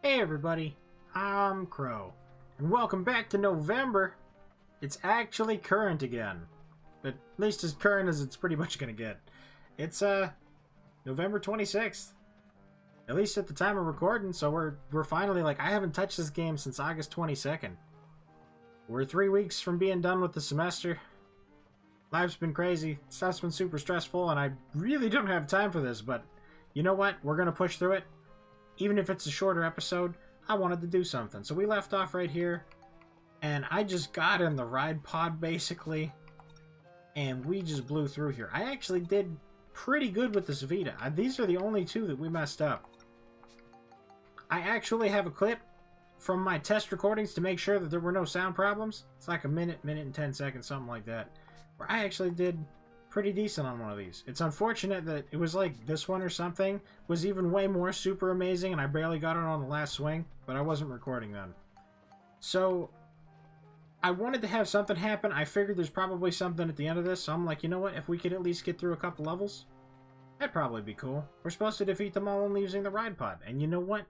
Hey everybody, I'm Crow, and welcome back to November. It's actually current again, but at least as current as it's pretty much gonna get. It's November 26th, at least at the time of recording. So we're finally like, I haven't touched this game since August 22nd. We're 3 weeks from being done with the semester. Life's been crazy, stuff's been super stressful, and I really don't have time for this. But you know what? We're gonna push through it. Even if it's a shorter episode, I wanted to do something. So we left off right here, and I just got in the ride pod, basically, and we just blew through here. I actually did pretty good with this Vita. These are the only two that we messed up. I actually have a clip from my test recordings to make sure that there were no sound problems. It's like a minute and 10 seconds, something like that, where I actually did pretty decent on one of these. It's unfortunate that it was like this one or something was even way more super amazing and I barely got it on the last swing, but I wasn't recording then. So I wanted to have something happen. I figured there's probably something at the end of this, so I'm like, you know what, if we could at least get through a couple levels, that'd probably be cool. We're supposed to defeat them all only using the ride pod, and you know what?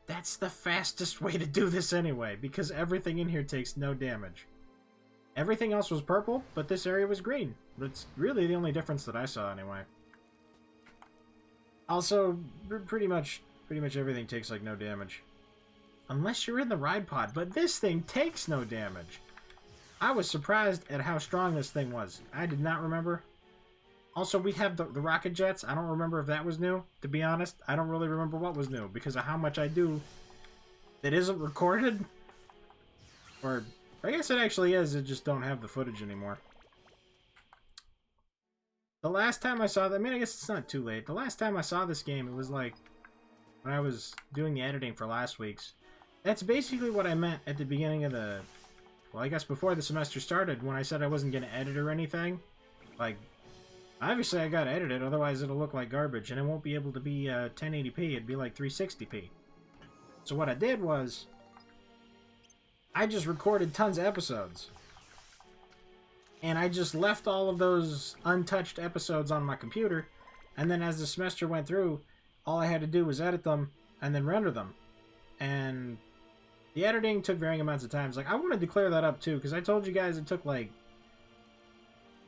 That's the fastest way to do this anyway, because everything in here takes no damage. Everything else was purple, but this area was green. That's really the only difference that I saw, anyway. Also, pretty much everything takes, like, no damage. Unless you're in the ride pod, but this thing takes no damage. I was surprised at how strong this thing was. I did not remember. Also, we have the rocket jets. I don't remember if that was new, to be honest. I don't really remember what was new, because of how much I do that isn't recorded. Or I guess it actually is, it just don't have the footage anymore. The last time I saw that, I mean, I guess it's not too late. The last time I saw this game, it was like when I was doing the editing for last week's. That's basically what I meant at the beginning of the, well, I guess before the semester started, when I said I wasn't going to edit or anything. Like, obviously I got to edit it, otherwise it'll look like garbage, and it won't be able to be 1080p, it'd be like 360p. So what I did was, I just recorded tons of episodes. And I just left all of those untouched episodes on my computer. And then as the semester went through, all I had to do was edit them and then render them. And the editing took varying amounts of time. Like, I wanted to clear that up too, because I told you guys it took like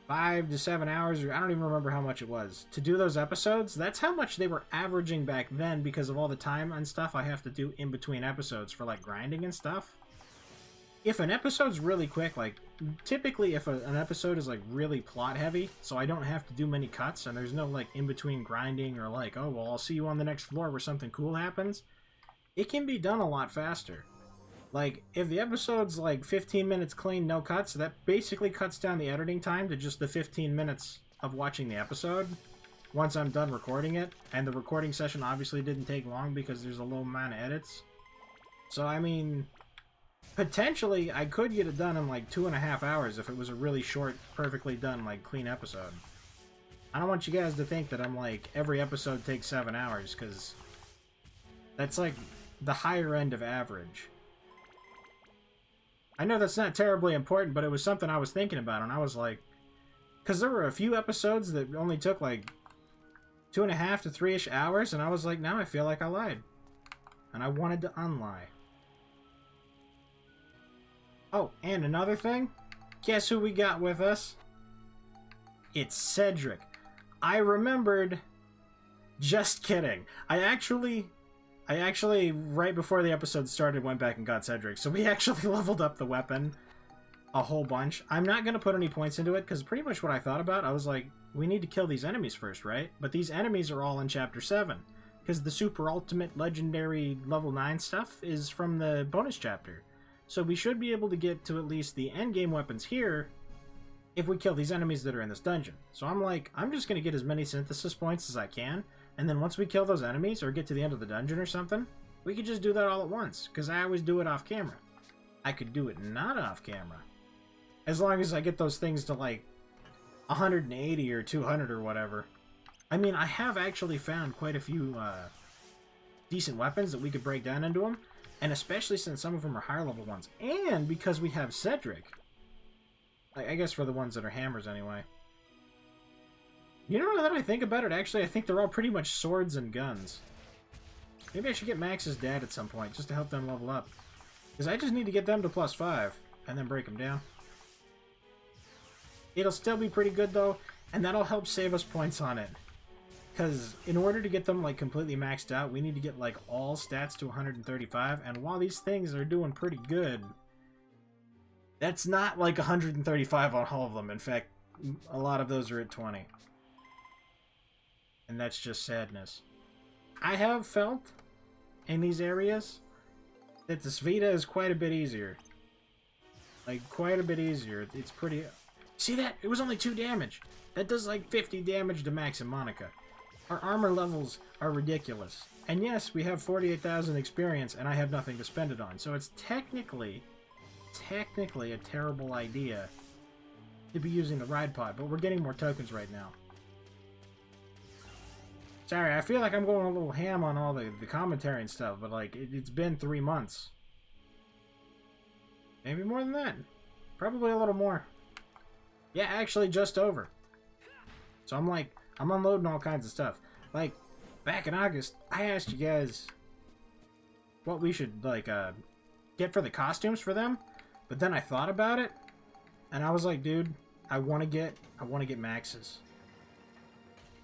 5 to 7 hours, or I don't even remember how much it was, to do those episodes. That's how much they were averaging back then because of all the time and stuff I have to do in between episodes for like grinding and stuff. If an episode's really quick, like, typically if an episode is, like, really plot-heavy, so I don't have to do many cuts, and there's no, like, in-between grinding or, like, oh, well, I'll see you on the next floor where something cool happens, it can be done a lot faster. Like, if the episode's, like, 15 minutes clean, no cuts, that basically cuts down the editing time to just the 15 minutes of watching the episode once I'm done recording it, and the recording session obviously didn't take long because there's a low amount of edits. So, I mean, potentially, I could get it done in like 2.5 hours if it was a really short, perfectly done, like, clean episode. I don't want you guys to think that I'm like, every episode takes 7 hours, because that's like the higher end of average. I know that's not terribly important, but it was something I was thinking about, and I was like, because there were a few episodes that only took like 2.5 to 3-ish hours, and I was like, now I feel like I lied. And I wanted to unlie. Oh, and another thing, guess who we got with us? It's Cedric. I remembered. Just kidding. I actually, right before the episode started, went back and got Cedric. So we actually leveled up the weapon a whole bunch. I'm not going to put any points into it, because pretty much what I thought about, I was like, we need to kill these enemies first, right? But these enemies are all in Chapter 7, because the super ultimate legendary level 9 stuff is from the bonus chapter. So we should be able to get to at least the endgame weapons here if we kill these enemies that are in this dungeon. So I'm like, I'm just going to get as many synthesis points as I can, and then once we kill those enemies or get to the end of the dungeon or something, we could just do that all at once, because I always do it off camera. I could do it not off camera, as long as I get those things to like 180 or 200 or whatever. I mean, I have actually found quite a few decent weapons that we could break down into them. And especially since some of them are higher level ones. And because we have Cedric. I guess for the ones that are hammers anyway. You know, now that I think about it, actually, I think they're all pretty much swords and guns. Maybe I should get Max's dad at some point, just to help them level up. Because I just need to get them to +5, and then break them down. It'll still be pretty good, though, and that'll help save us points on it. Because in order to get them, like, completely maxed out, we need to get, like, all stats to 135, and while these things are doing pretty good, that's not, like, 135 on all of them. In fact, a lot of those are at 20. And that's just sadness. I have felt, in these areas, that the Svita is quite a bit easier. Like, quite a bit easier. It's pretty... See that? It was only 2 damage. That does, like, 50 damage to Max and Monica. Our armor levels are ridiculous. And yes, we have 48,000 experience, and I have nothing to spend it on. So it's technically a terrible idea to be using the ride pod, but we're getting more tokens right now. Sorry, I feel like I'm going a little ham on all the commentary and stuff, but like, it's been 3 months. Maybe more than that. Probably a little more. Yeah, actually just over. So I'm like, I'm unloading all kinds of stuff. Like, back in August, I asked you guys what we should, like, get for the costumes for them, but then I thought about it, and I was like, dude, I want to get Max's.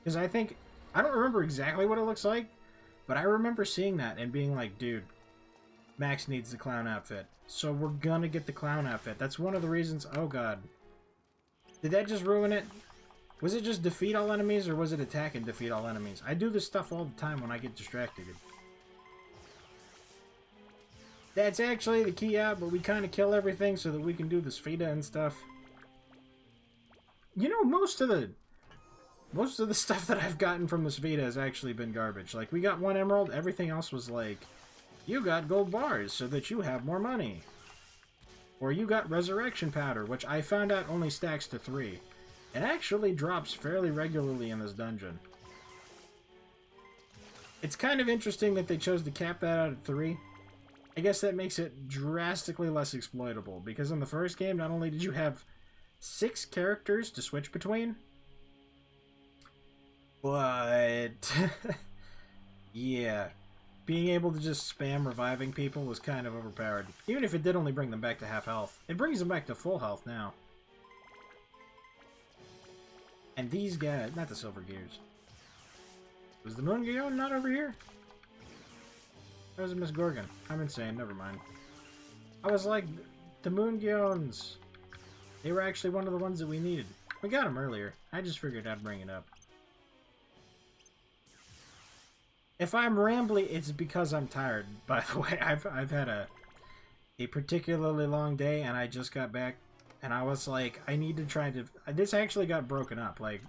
Because I think, I don't remember exactly what it looks like, but I remember seeing that and being like, dude, Max needs the clown outfit. So we're gonna get the clown outfit. That's one of the reasons, oh god. Did that just ruin it? Was it just defeat all enemies, or was it attack and defeat all enemies? I do this stuff all the time when I get distracted. That's actually the key out, but we kind of kill everything so that we can do the Svita and stuff. You know, most of the stuff that I've gotten from the Svita has actually been garbage. Like, we got 1 emerald, everything else was like, you got gold bars so that you have more money. Or you got resurrection powder, which I found out only stacks to 3. It actually drops fairly regularly in this dungeon. It's kind of interesting that they chose to cap that out at 3. I guess that makes it drastically less exploitable, because in the first game, not only did you have 6 characters to switch between, but yeah, being able to just spam reviving people was kind of overpowered. Even if it did only bring them back to half health. It brings them back to full health now. And these guys, not the Silver Gears. Was the Moon Geon not over here? That was Miss Gorgon. I'm insane, never mind. I was like, the Moon Geons, they were actually one of the ones that we needed. We got them earlier. I just figured I'd bring it up. If I'm rambly, it's because I'm tired. By the way, I've had a particularly long day, and I just got back, and I was like, I need to try to... This actually got broken up. Like,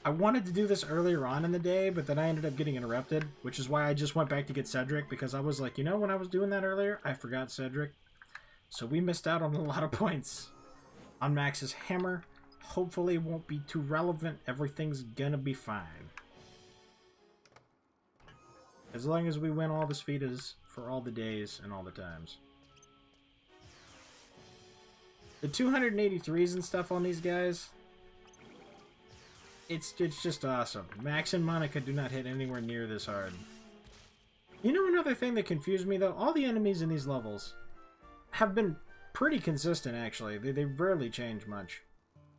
I wanted to do this earlier on in the day, but then I ended up getting interrupted, which is why I just went back to get Cedric, because I was like, you know, when I was doing that earlier, I forgot Cedric. So we missed out on a lot of points on Max's hammer. Hopefully it won't be too relevant. Everything's gonna be fine. As long as we win all the Svitas for all the days and all the times. The 283s and stuff on these guys, it's just awesome. Max and Monica do not hit anywhere near this hard. You know another thing that confused me though? All the enemies in these levels have been pretty consistent actually. They rarely change much.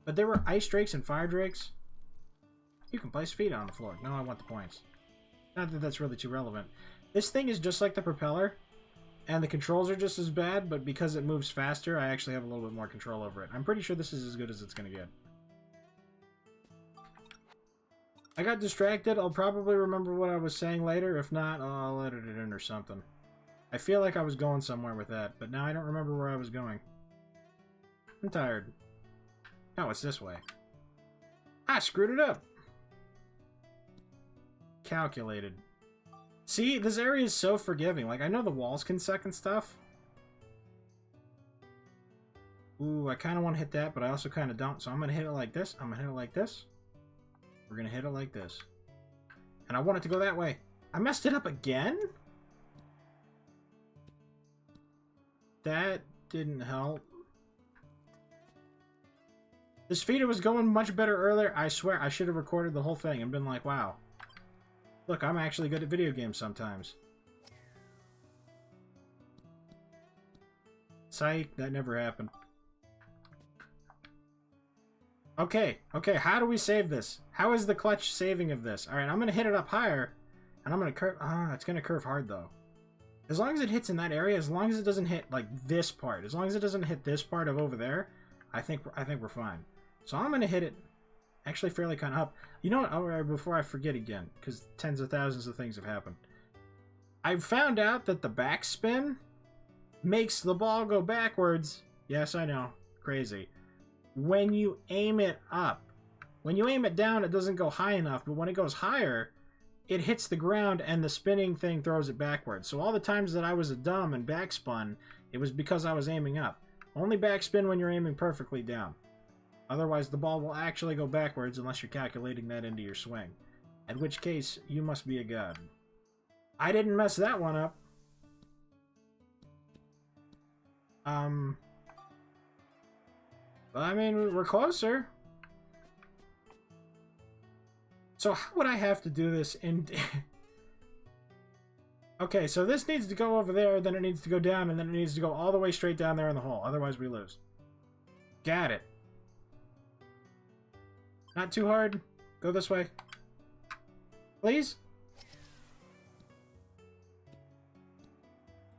But there were ice drakes and fire drakes. You can place feet on the floor. No, I want the points. Not that that's really too relevant. This thing is just like the propeller, and the controls are just as bad, but because it moves faster, I actually have a little bit more control over it. I'm pretty sure this is as good as it's going to get. I got distracted. I'll probably remember what I was saying later. If not, I'll edit it in or something. I feel like I was going somewhere with that, but now I don't remember where I was going. I'm tired. Oh, it's this way. I screwed it up. Calculated. See, this area is so forgiving. Like, I know the walls can suck and stuff. Ooh, I kind of want to hit that, but I also kind of don't. So I'm going to hit it like this. I'm going to hit it like this. We're going to hit it like this. And I want it to go that way. I messed it up again? That didn't help. This feeder was going much better earlier. I swear, I should have recorded the whole thing and been like, wow. Look, I'm actually good at video games sometimes. Psych, that never happened. Okay, how do we save this? How is the clutch saving of this? Alright, I'm gonna hit it up higher, and I'm gonna curve. It's gonna curve hard though. As long as it hits in that area, as long as it doesn't hit like this part, as long as it doesn't hit this part of over there, I think we're fine. So I'm gonna hit it actually fairly kind of up. You know what? Oh, before I forget again, because tens of thousands of things have happened. I found out that the backspin makes the ball go backwards. Yes, I know, crazy. When you aim it up. When you aim it down, it doesn't go high enough, but when it goes higher, it hits the ground and the spinning thing throws it backwards. So all the times that I was a dumb and backspun, it was because I was aiming up. Only backspin when you're aiming perfectly down. Otherwise, the ball will actually go backwards unless you're calculating that into your swing. In which case, you must be a god. I didn't mess that one up. I mean, we're closer. So how would I have to do this in... Okay, so this needs to go over there, then it needs to go down, and then it needs to go all the way straight down there in the hole. Otherwise, we lose. Got it. Not too hard. Go this way. Please?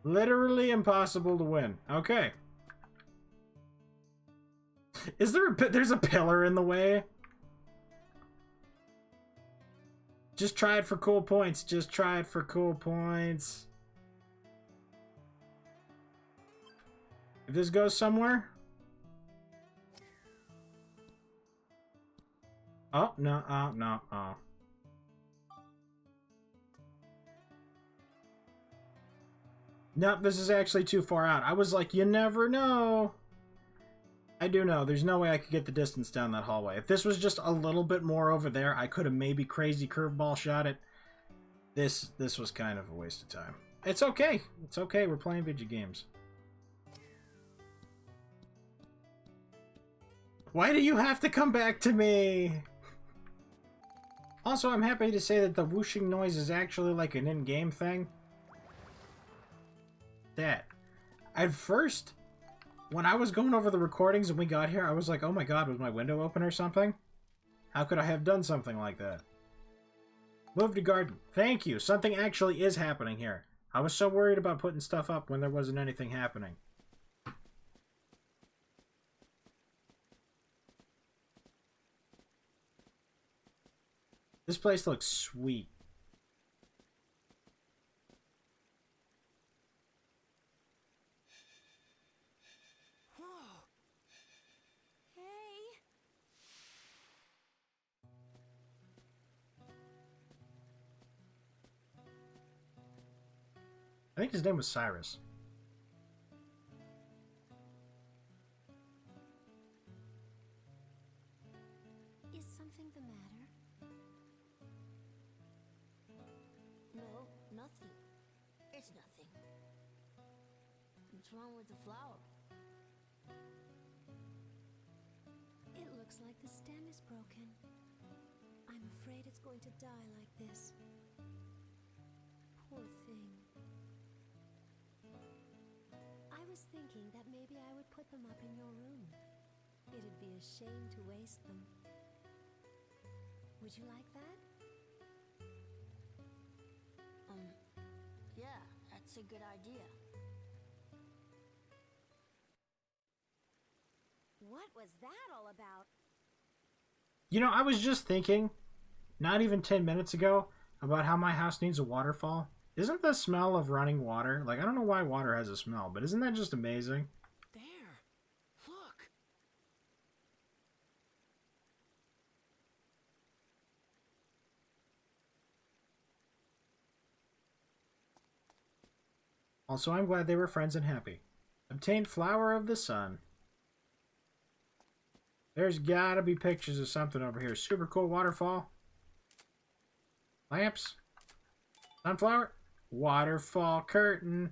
Literally impossible to win. Okay. Is there there's a pillar in the way? Just try it for cool points. Just try it for cool points. If this goes somewhere... Oh, no, no, oh. Nope, this is actually too far out. I was like, you never know. I do know. There's no way I could get the distance down that hallway. If this was just a little bit more over there, I could have maybe crazy curveball shot it. This was kind of a waste of time. It's okay. It's okay. We're playing video games. Why do you have to come back to me? Also, I'm happy to say that the whooshing noise is actually like an in-game thing. That. At first... When I was going over the recordings and we got here, I was like, oh my god, was my window open or something? How could I have done something like that? Move to garden. Thank you. Something actually is happening here. I was so worried about putting stuff up when there wasn't anything happening. This place looks sweet. I think his name was Cyrus. Is something the matter? No, nothing. It's nothing. What's wrong with the flower? It looks like the stem is broken. I'm afraid it's going to die like this. Poor thing. I was thinking that maybe I would put them up in your room. It'd be a shame to waste them. Would you like that? Yeah, that's a good idea. What was that all about? You know, I was just thinking, not even 10 minutes ago, about how my house needs a waterfall. Isn't the smell of running water, like, I don't know why water has a smell, but isn't that just amazing? There! Look! Also, I'm glad they were friends and happy. Obtained Flower of the Sun. There's gotta be pictures of something over here. Super cool waterfall. Lamps. Sunflower. Waterfall curtain.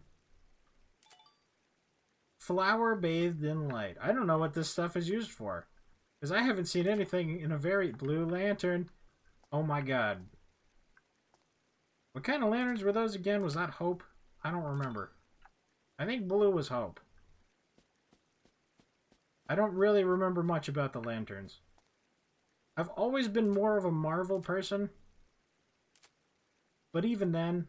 Flower bathed in light. I don't know what this stuff is used for. Because I haven't seen anything in a very... Blue lantern. Oh my god. What kind of lanterns were those again? Was that Hope? I don't remember. I think blue was Hope. I don't really remember much about the lanterns. I've always been more of a Marvel person. But even then,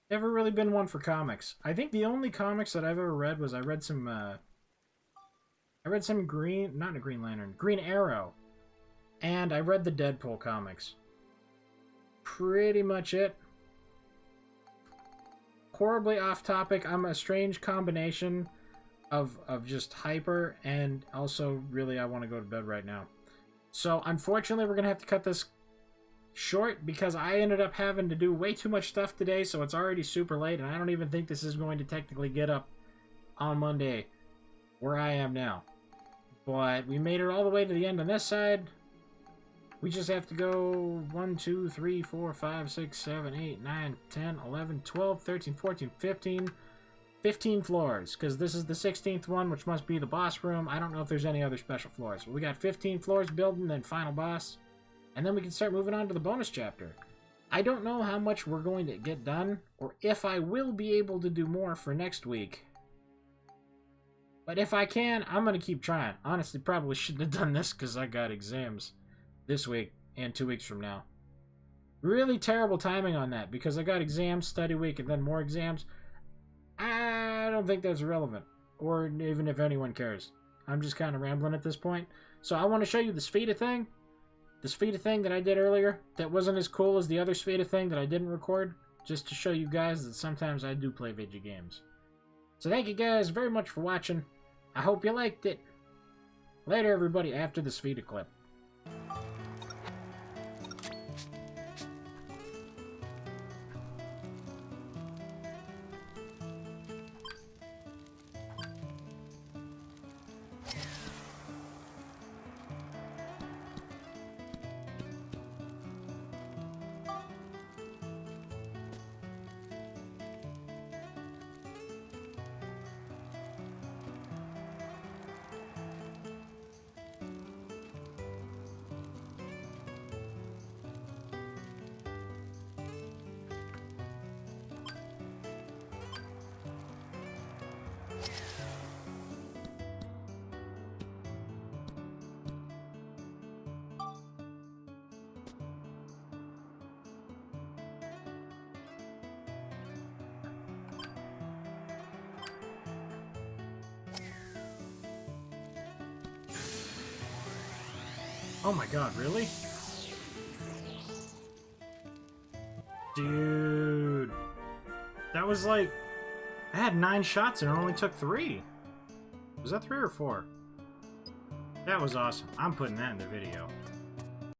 never really been one for comics. I think the only comics that I've ever read was I read some Green Arrow. And I read the Deadpool comics. Pretty much it. Horribly off topic. I'm a strange combination of just hyper and also really I want to go to bed right now. So unfortunately we're going to have to cut this short because I ended up having to do way too much stuff today, so it's already super late and I don't even think this is going to technically get up on Monday where I am now. But we made it all the way to the end on this side. We just have to go 1, 2, 3, 4, 5, 6, 7, 8, 9, 10, 11, 12, 13, 14, 15 floors, because this is the 16th one, which must be the boss room. I don't know if there's any other special floors. But we got 15 floors building, then final boss. And then we can start moving on to the bonus chapter. I don't know how much we're going to get done, or if I will be able to do more for next week. But if I can, I'm going to keep trying. Honestly, probably shouldn't have done this because I got exams this week and 2 weeks from now. Really terrible timing on that because I got exams, study week, and then more exams. I don't think that's relevant, or even if anyone cares. I'm just kind of rambling at this point. So I want to show you the Spheda thing. The Spheda thing that I did earlier that wasn't as cool as the other Spheda thing that I didn't record, just to show you guys that sometimes I do play video games. So thank you guys very much for watching. I hope you liked it. Later, everybody, after the Spheda clip. Oh my god, really? Dude. That was like... I had 9 shots and it only took 3. Was that 3 or 4? That was awesome. I'm putting that in the video.